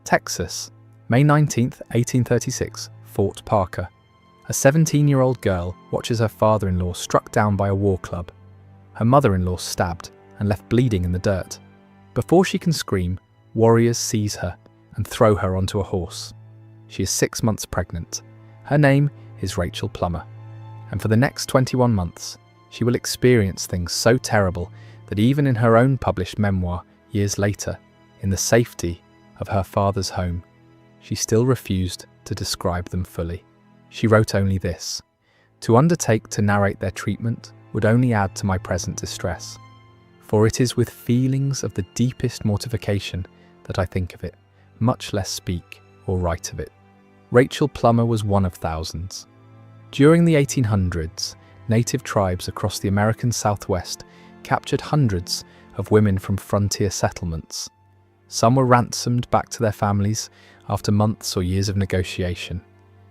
Texas, May 19, 1836, Fort Parker. A 17-year-old girl watches her father-in-law struck down by a war club. Her mother-in-law stabbed and left bleeding in the dirt. Before she can scream, warriors seize her and throw her onto a horse. She is 6 months pregnant. Her name is Rachel Plummer. And for the next 21 months, she will experience things so terrible that even in her own published memoir years later, in the safety of her father's home, she still refused to describe them fully. She wrote only this: "To undertake to narrate their treatment would only add to my present distress, for it is with feelings of the deepest mortification that I think of it, much less speak or write of it." Rachel Plummer was one of thousands. During the 1800s, native tribes across the American Southwest captured hundreds of women from frontier settlements. Some were ransomed back to their families after months or years of negotiation.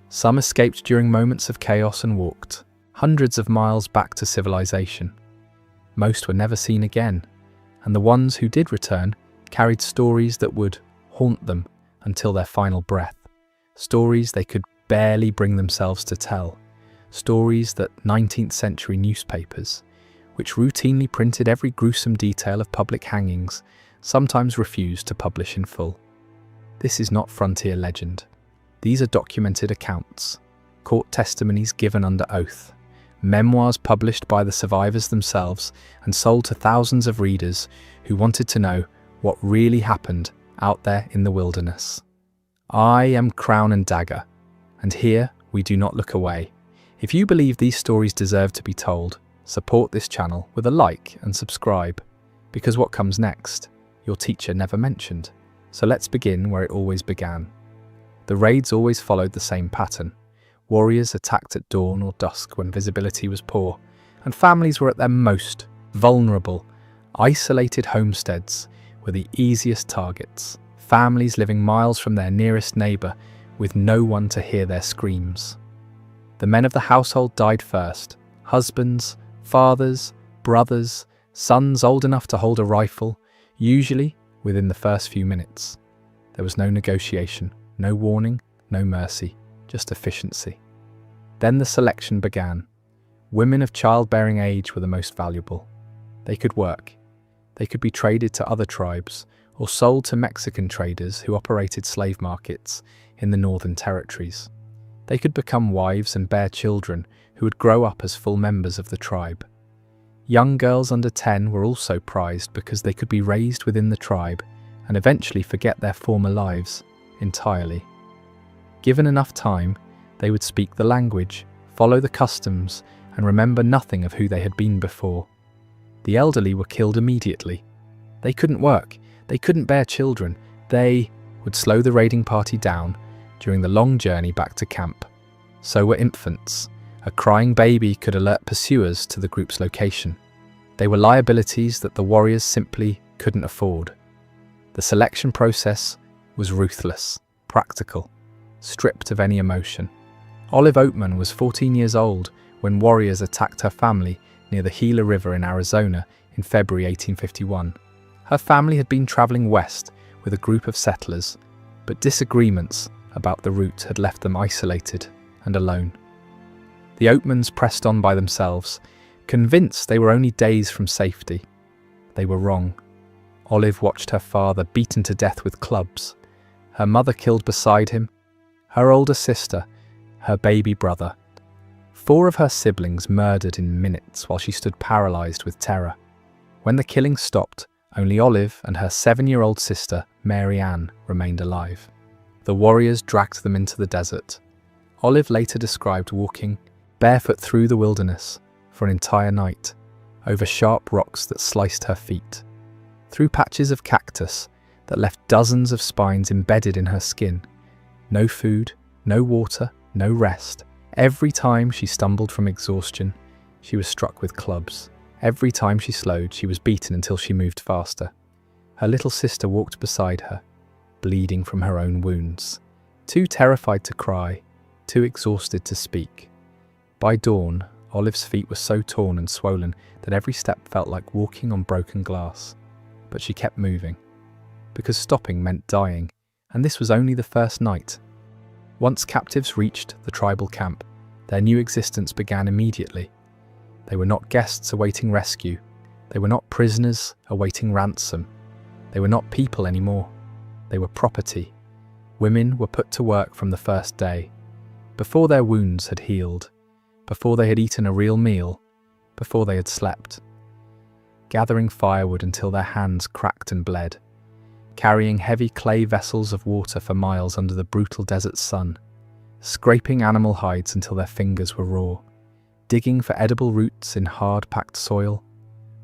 Some escaped during moments of chaos and walked hundreds of miles back to civilization. Most were never seen again, and the ones who did return carried stories that would haunt them until their final breath. Stories they could barely bring themselves to tell. Stories that 19th century newspapers, which routinely printed every gruesome detail of public hangings, sometimes refused to publish in full. This is not frontier legend. These are documented accounts, court testimonies given under oath, memoirs published by the survivors themselves and sold to thousands of readers who wanted to know what really happened out there in the wilderness. I am Crown and Dagger, and here we do not look away. If you believe these stories deserve to be told, support this channel with a like and subscribe, because what comes next, your teacher never mentioned. So let's begin where it always began. The raids always followed the same pattern. Warriors attacked at dawn or dusk when visibility was poor, and families were at their most vulnerable. Isolated homesteads were the easiest targets. Families living miles from their nearest neighbour with no one to hear their screams. The men of the household died first. Husbands, fathers, brothers, sons old enough to hold a rifle, usually within the first few minutes. There was no negotiation, no warning, no mercy, just efficiency. Then the selection began. Women of childbearing age were the most valuable. They could work. They could be traded to other tribes or sold to Mexican traders who operated slave markets in the northern territories. They could become wives and bear children who would grow up as full members of the tribe. Young girls under 10 were also prized because they could be raised within the tribe and eventually forget their former lives entirely. Given enough time, they would speak the language, follow the customs, and remember nothing of who they had been before. The elderly were killed immediately. They couldn't work, they couldn't bear children, they would slow the raiding party down during the long journey back to camp. So were infants. A crying baby could alert pursuers to the group's location. They were liabilities that the warriors simply couldn't afford. The selection process was ruthless, practical, stripped of any emotion. Olive Oatman was 14 years old when warriors attacked her family near the Gila River in Arizona in February 1851. Her family had been traveling west with a group of settlers, but disagreements about the route had left them isolated and alone. The Oatmans pressed on by themselves, convinced they were only days from safety. They were wrong. Olive watched her father beaten to death with clubs, her mother killed beside him, her older sister, her baby brother. 4 of her siblings murdered in minutes while she stood paralyzed with terror. When the killing stopped, only Olive and her 7-year-old sister, Mary Ann, remained alive. The warriors dragged them into the desert. Olive later described walking barefoot through the wilderness for an entire night, over sharp rocks that sliced her feet, through patches of cactus that left dozens of spines embedded in her skin. No food, no water, no rest. Every time she stumbled from exhaustion, she was struck with clubs. Every time she slowed, she was beaten until she moved faster. Her little sister walked beside her, bleeding from her own wounds, too terrified to cry, too exhausted to speak. By dawn, Olive's feet were so torn and swollen that every step felt like walking on broken glass. But she kept moving, because stopping meant dying, And this was only the first night. Once captives reached the tribal camp, their new existence began immediately. They were not guests awaiting rescue. They were not prisoners awaiting ransom. They were not people anymore. They were property. Women were put to work from the first day, before their wounds had healed, before they had eaten a real meal, before they had slept. Gathering firewood until their hands cracked and bled, carrying heavy clay vessels of water for miles under the brutal desert sun, scraping animal hides until their fingers were raw, digging for edible roots in hard-packed soil,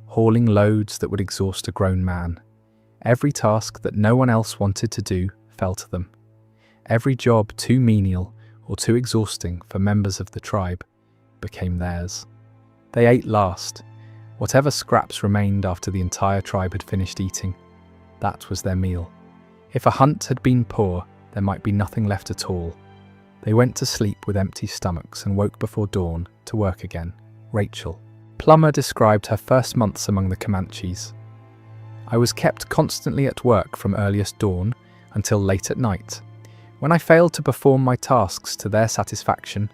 hauling loads that would exhaust a grown man. Every task that no one else wanted to do fell to them. Every job too menial or too exhausting for members of the tribe became theirs. They ate last, whatever scraps remained after the entire tribe had finished eating. That was their meal. If a hunt had been poor, there might be nothing left at all. They went to sleep with empty stomachs and woke before dawn to work again. Rachel Plummer described her first months among the Comanches. I was kept constantly at work from earliest dawn until late at night. When I failed to perform my tasks to their satisfaction,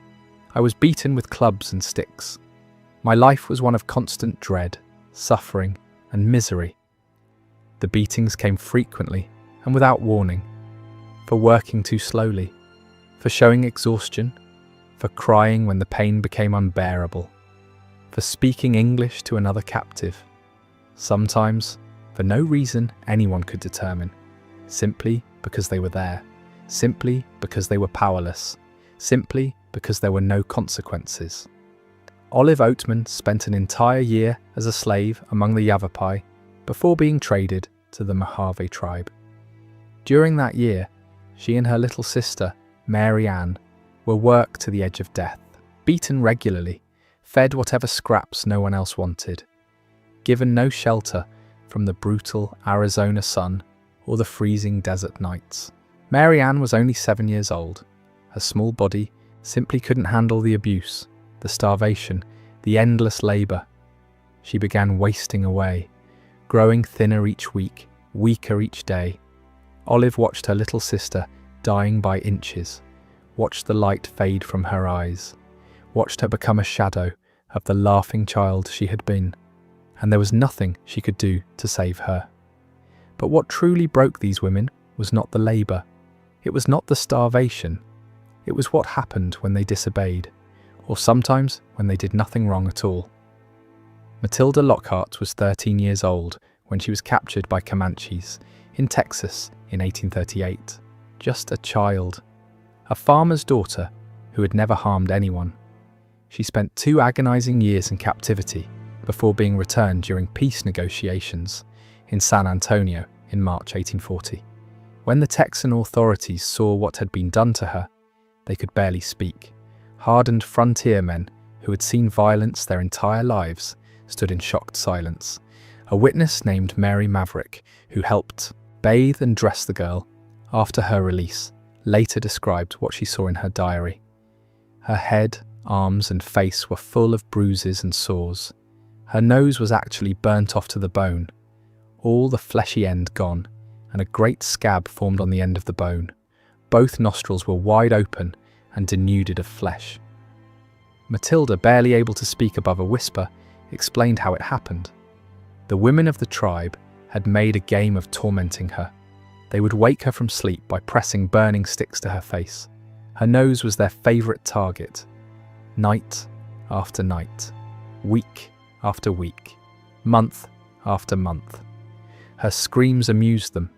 I was beaten with clubs and sticks. My life was one of constant dread, suffering, and misery. The beatings came frequently and without warning, for working too slowly, for showing exhaustion, for crying when the pain became unbearable, for speaking English to another captive. Sometimes, for no reason anyone could determine, simply because they were there, simply because they were powerless, simply because there were no consequences. Olive Oatman spent an entire year as a slave among the Yavapai before being traded to the Mojave tribe. During that year, she and her little sister, Mary Ann, were worked to the edge of death, beaten regularly, fed whatever scraps no one else wanted, given no shelter from the brutal Arizona sun or the freezing desert nights. Mary Ann was only 7 years old. Her small body simply couldn't handle the abuse, the starvation, the endless labor. She began wasting away, growing thinner each week, weaker each day. Olive watched her little sister dying by inches, watched the light fade from her eyes, watched her become a shadow of the laughing child she had been, and there was nothing she could do to save her. But what truly broke these women was not the labor. It was not the starvation. It was what happened when they disobeyed, or sometimes when they did nothing wrong at all. Matilda Lockhart was 13 years old when she was captured by Comanches in Texas in 1838. Just a child, a farmer's daughter who had never harmed anyone. She spent 2 agonizing years in captivity before being returned during peace negotiations in San Antonio in March 1840. When the Texan authorities saw what had been done to her, they could barely speak. Hardened frontiermen who had seen violence their entire lives stood in shocked silence. A witness named Mary Maverick, who helped bathe and dress the girl after her release, later described what she saw in her diary. Her head, arms, and face were full of bruises and sores. Her nose was actually burnt off to the bone, all the fleshy end gone, and a great scab formed on the end of the bone. Both nostrils were wide open and denuded of flesh. Matilda, barely able to speak above a whisper, explained how it happened. The women of the tribe had made a game of tormenting her. They would wake her from sleep by pressing burning sticks to her face. Her nose was their favourite target. Night after night, week after week, month after month. Her screams amused them.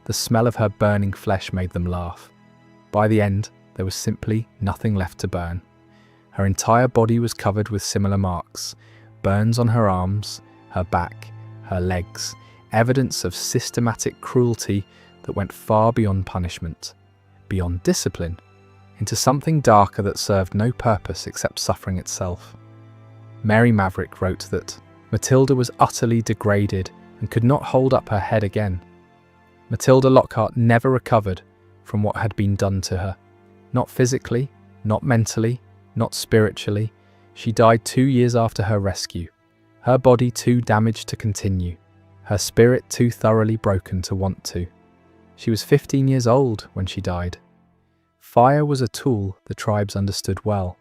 The smell of her burning flesh made them laugh. By the end, there was simply nothing left to burn. Her entire body was covered with similar marks, burns on her arms, her back, her legs, evidence of systematic cruelty that went far beyond punishment, beyond discipline, into something darker that served no purpose except suffering itself. Mary Maverick wrote that Matilda was utterly degraded and could not hold up her head again. Matilda Lockhart never recovered from what had been done to her. Not physically, not mentally, not spiritually. She died 2 years after her rescue. Her body too damaged to continue. Her spirit too thoroughly broken to want to. She was 15 years old when she died. Fire was a tool the tribes understood well.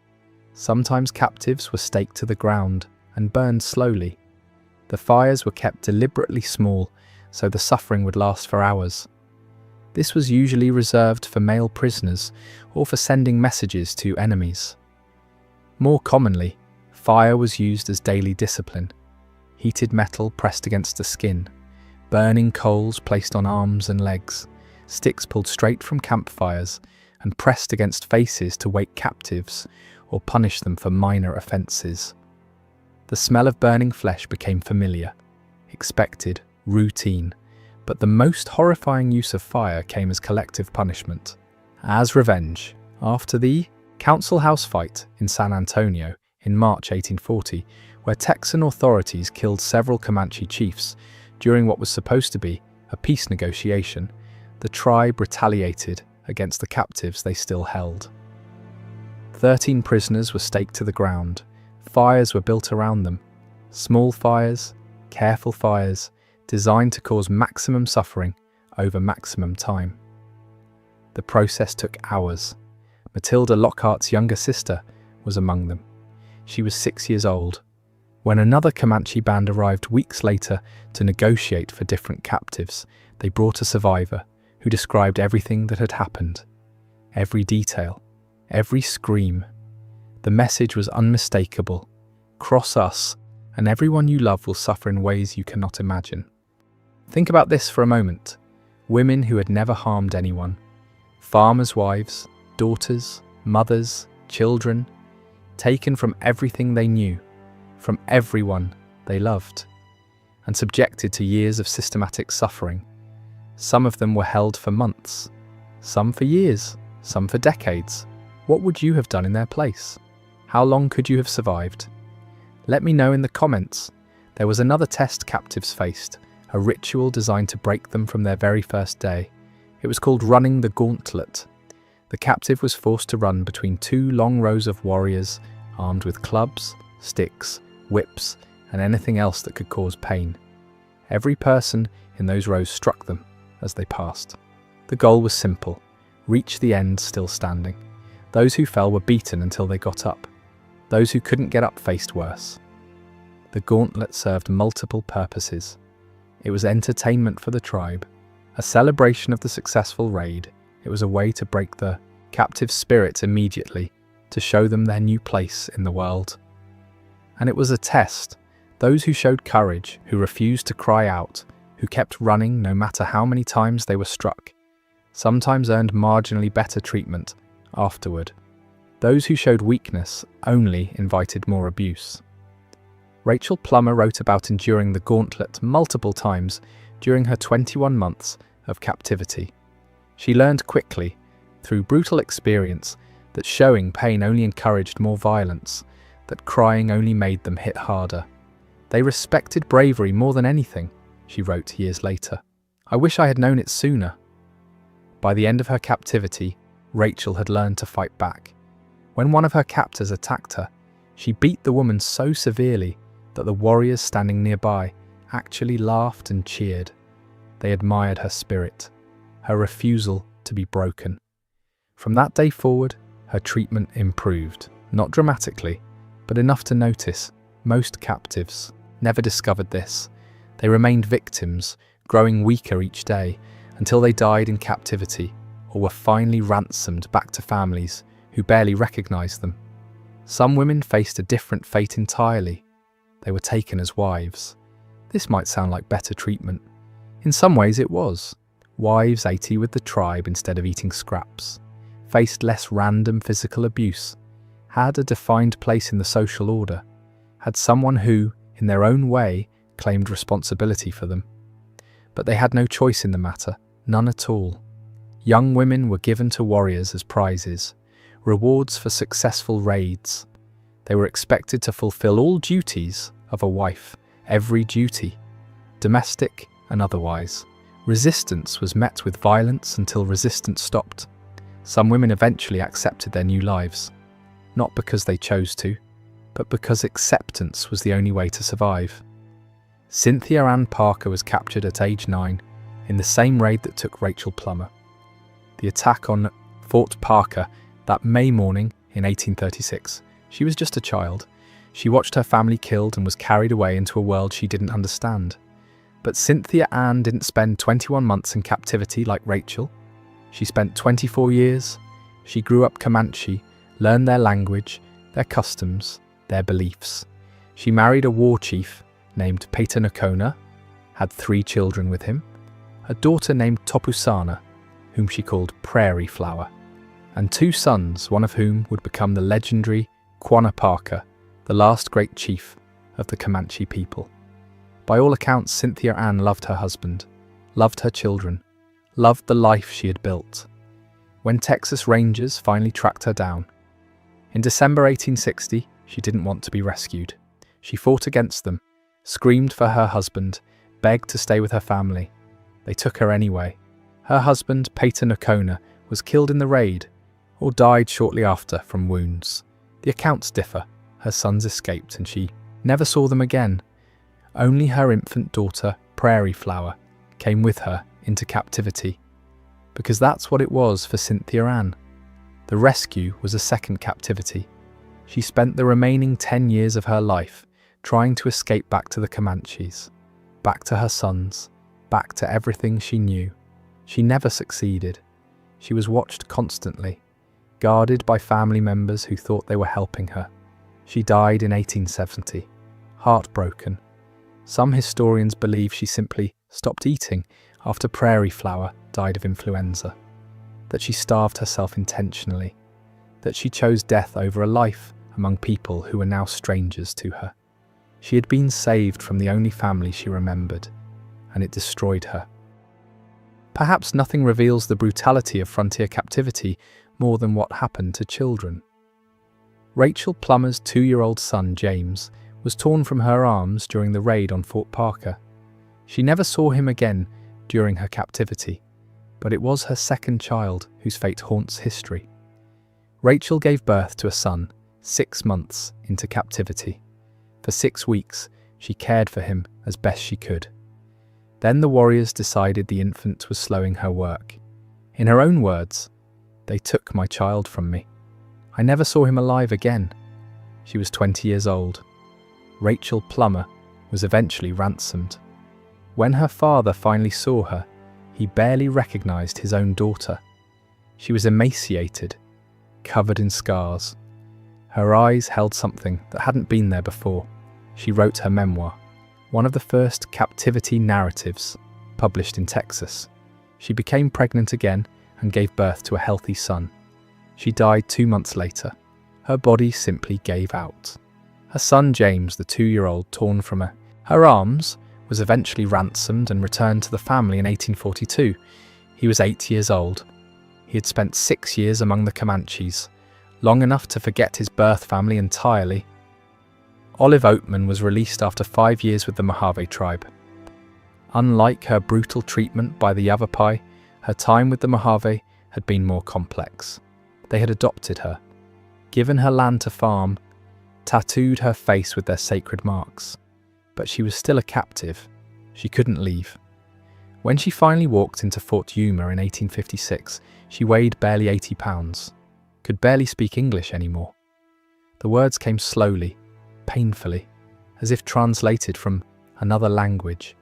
Sometimes captives were staked to the ground and burned slowly. The fires were kept deliberately small so the suffering would last for hours. This was usually reserved for male prisoners or for sending messages to enemies. More commonly, fire was used as daily discipline. Heated metal pressed against the skin, burning coals placed on arms and legs, sticks pulled straight from campfires and pressed against faces to wake captives or punish them for minor offences. The smell of burning flesh became familiar, expected, routine, but the most horrifying use of fire came as collective punishment. As revenge, after the Council House fight in San Antonio in March 1840, where Texan authorities killed several Comanche chiefs during what was supposed to be a peace negotiation, the tribe retaliated against the captives they still held. 13 prisoners were staked to the ground. Fires were built around them. Small fires, careful fires, designed to cause maximum suffering over maximum time. The process took hours. Matilda Lockhart's younger sister was among them. She was 6 years old. When another Comanche band arrived weeks later to negotiate for different captives, they brought a survivor who described everything that had happened. Every detail, every scream. The message was unmistakable. Cross us, and everyone you love will suffer in ways you cannot imagine. Think about this for a moment. Women who had never harmed anyone. Farmers' wives, daughters, mothers, children, taken from everything they knew, from everyone they loved, and subjected to years of systematic suffering. Some of them were held for months, some for years, some for decades. What would you have done in their place? How long could you have survived? Let me know in the comments. There was another test captives faced, a ritual designed to break them from their very first day. It was called running the gauntlet. The captive was forced to run between two long rows of warriors armed with clubs, sticks, whips, and anything else that could cause pain. Every person in those rows struck them as they passed. The goal was simple: reach the end still standing. Those who fell were beaten until they got up. Those who couldn't get up faced worse. The gauntlet served multiple purposes. It was entertainment for the tribe, a celebration of the successful raid. It was a way to break the captive spirit immediately, to show them their new place in the world. And it was a test. Those who showed courage, who refused to cry out, who kept running no matter how many times they were struck, sometimes earned marginally better treatment afterward. Those who showed weakness only invited more abuse. Rachel Plummer wrote about enduring the gauntlet multiple times during her 21 months of captivity. She learned quickly, through brutal experience, that showing pain only encouraged more violence, that crying only made them hit harder. They respected bravery more than anything, she wrote years later. I wish I had known it sooner. By the end of her captivity, Rachel had learned to fight back. When one of her captors attacked her, she beat the woman so severely that the warriors standing nearby actually laughed and cheered. They admired her spirit, her refusal to be broken. From that day forward, her treatment improved, not dramatically, but enough to notice. Most captives never discovered this. They remained victims, growing weaker each day, until they died in captivity or were finally ransomed back to families who barely recognized them. Some women faced a different fate entirely. They were taken as wives. This might sound like better treatment. In some ways it was. Wives ate with the tribe instead of eating scraps, faced less random physical abuse, had a defined place in the social order, had someone who, in their own way, claimed responsibility for them. But they had no choice in the matter, none at all. Young women were given to warriors as prizes, rewards for successful raids. They were expected to fulfill all duties of a wife, every duty, domestic and otherwise. Resistance was met with violence until resistance stopped. Some women eventually accepted their new lives, not because they chose to, but because acceptance was the only way to survive. Cynthia Ann Parker was captured at age 9. in the same raid that took Rachel Plummer. The attack on Fort Parker that May morning in 1836. She was just a child. She watched her family killed and was carried away into a world she didn't understand. But Cynthia Ann didn't spend 21 months in captivity like Rachel. She spent 24 years. She grew up Comanche, learned their language, their customs, their beliefs. She married a war chief named Patanacona, had 3 children with him, a daughter named Topusana, whom she called Prairie Flower, and 2 sons, one of whom would become the legendary Quanah Parker, the last great chief of the Comanche people. By all accounts, Cynthia Ann loved her husband, loved her children, loved the life she had built. When Texas Rangers finally tracked her down, in December 1860, she didn't want to be rescued. She fought against them, screamed for her husband, begged to stay with her family. They took her anyway. Her husband, Patanacona, was killed in the raid, or died shortly after from wounds. The accounts differ. Her sons escaped and she never saw them again. Only her infant daughter, Prairie Flower, came with her into captivity. Because that's what it was for Cynthia Ann. The rescue was a second captivity. She spent the remaining 10 years of her life trying to escape back to the Comanches, back to her sons, back to everything she knew. She never succeeded. She was watched constantly, guarded by family members who thought they were helping her. She died in 1870, heartbroken. Some historians believe she simply stopped eating after Prairie Flower died of influenza, that she starved herself intentionally, that she chose death over a life among people who were now strangers to her. She had been saved from the only family she remembered, and it destroyed her. Perhaps nothing reveals the brutality of frontier captivity more than what happened to children. Rachel Plummer's 2-year-old son, James, was torn from her arms during the raid on Fort Parker. She never saw him again during her captivity, but it was her second child whose fate haunts history. Rachel gave birth to a son 6 months into captivity. For 6 weeks, she cared for him as best she could. Then the warriors decided the infant was slowing her work. In her own words, "They took my child from me. I never saw him alive again." She was 20 years old. Rachel Plummer was eventually ransomed. When her father finally saw her, he barely recognized his own daughter. She was emaciated, covered in scars. Her eyes held something that hadn't been there before. She wrote her memoir, one of the first captivity narratives published in Texas. She became pregnant again and gave birth to a healthy son. She died 2 months later. Her body simply gave out. Her son James, the 2-year-old torn from her arms, was eventually ransomed and returned to the family in 1842. He was 8 years old. He had spent 6 years among the Comanches, long enough to forget his birth family entirely. Olive Oatman was released after 5 years with the Mojave tribe. Unlike her brutal treatment by the Yavapai, her time with the Mojave had been more complex. They had adopted her, given her land to farm, tattooed her face with their sacred marks. But she was still a captive. She couldn't leave. When she finally walked into Fort Yuma in 1856, she weighed barely 80 pounds, could barely speak English anymore. The words came slowly, painfully, as if translated from another language,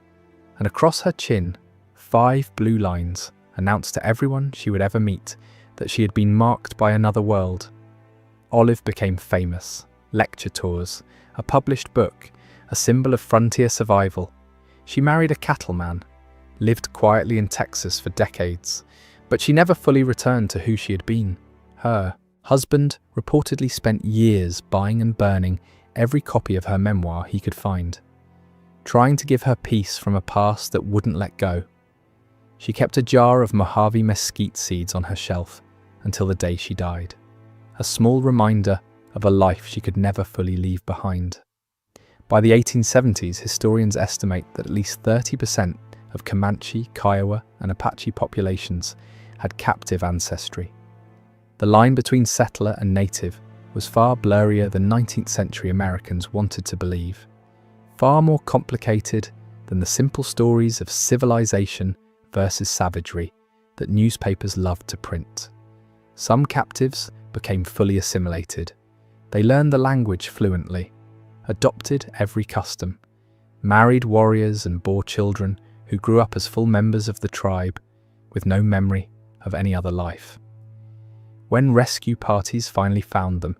and across her chin, 5 blue lines announced to everyone she would ever meet that she had been marked by another world. Olive became famous. Lecture tours, a published book, a symbol of frontier survival. She married a cattleman, lived quietly in Texas for decades, but she never fully returned to who she had been. Her husband reportedly spent years buying and burning every copy of her memoir he could find, trying to give her peace from a past that wouldn't let go. She kept a jar of Mojave mesquite seeds on her shelf until the day she died, a small reminder of a life she could never fully leave behind. By the 1870s, historians estimate that at least 30% of Comanche, Kiowa, and Apache populations had captive ancestry. The line between settler and native was far blurrier than 19th century Americans wanted to believe, far more complicated than the simple stories of civilization versus savagery that newspapers loved to print. Some captives became fully assimilated. They learned the language fluently, adopted every custom, married warriors and bore children who grew up as full members of the tribe with no memory of any other life. When rescue parties finally found them,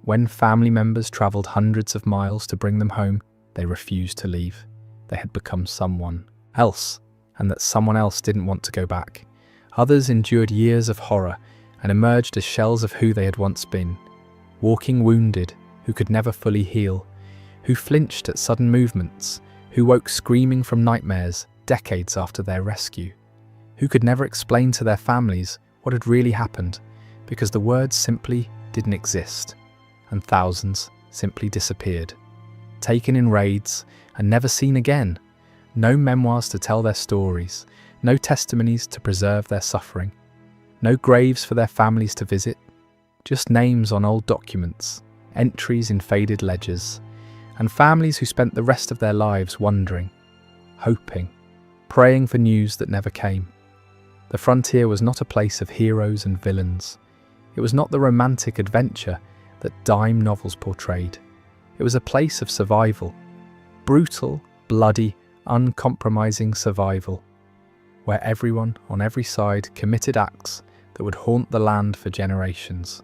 when family members travelled hundreds of miles to bring them home, they refused to leave. They had become someone else, and that someone else didn't want to go back. Others endured years of horror and emerged as shells of who they had once been, walking wounded, who could never fully heal, who flinched at sudden movements, who woke screaming from nightmares decades after their rescue, who could never explain to their families what had really happened because the words simply didn't exist, and thousands simply disappeared, taken in raids and never seen again. No memoirs to tell their stories, no testimonies to preserve their suffering, no graves for their families to visit, just names on old documents, entries in faded ledgers, and families who spent the rest of their lives wondering, hoping, praying for news that never came. The frontier was not a place of heroes and villains. It was not the romantic adventure that dime novels portrayed. It was a place of survival, brutal, bloody, uncompromising survival, where everyone on every side committed acts that would haunt the land for generations.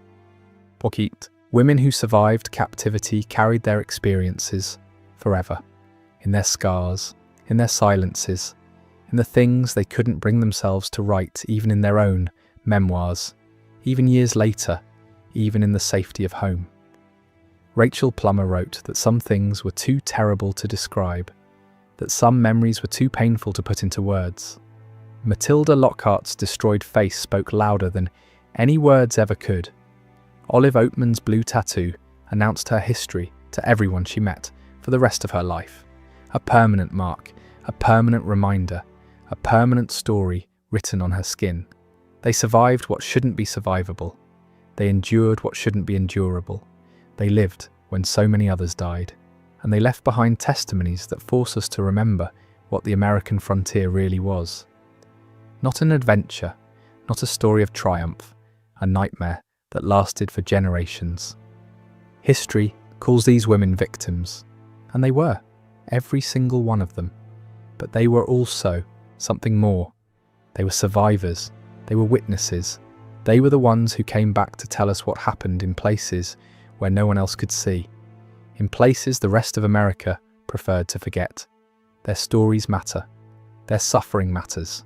Women who survived captivity carried their experiences forever, in their scars, in their silences, in the things they couldn't bring themselves to write even in their own memoirs, even years later, even in the safety of home. Rachel Plummer wrote that some things were too terrible to describe, that some memories were too painful to put into words. Matilda Lockhart's destroyed face spoke louder than any words ever could. Olive Oatman's blue tattoo announced her history to everyone she met for the rest of her life. A permanent mark, a permanent reminder, a permanent story written on her skin. They survived what shouldn't be survivable. They endured what shouldn't be endurable. They lived when so many others died. And they left behind testimonies that force us to remember what the American frontier really was. Not an adventure, not a story of triumph, a nightmare that lasted for generations. History calls these women victims, and they were, every single one of them. But they were also something more. They were survivors, they were witnesses, they were the ones who came back to tell us what happened in places where no one else could see, in places the rest of America preferred to forget. Their stories matter, their suffering matters,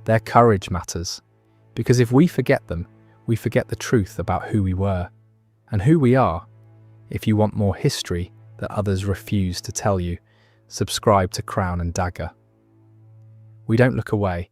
their courage matters, because if we forget them, we forget the truth about who we were and who we are. If you want more history that others refuse to tell you, subscribe to Crown and Dagger. We don't look away,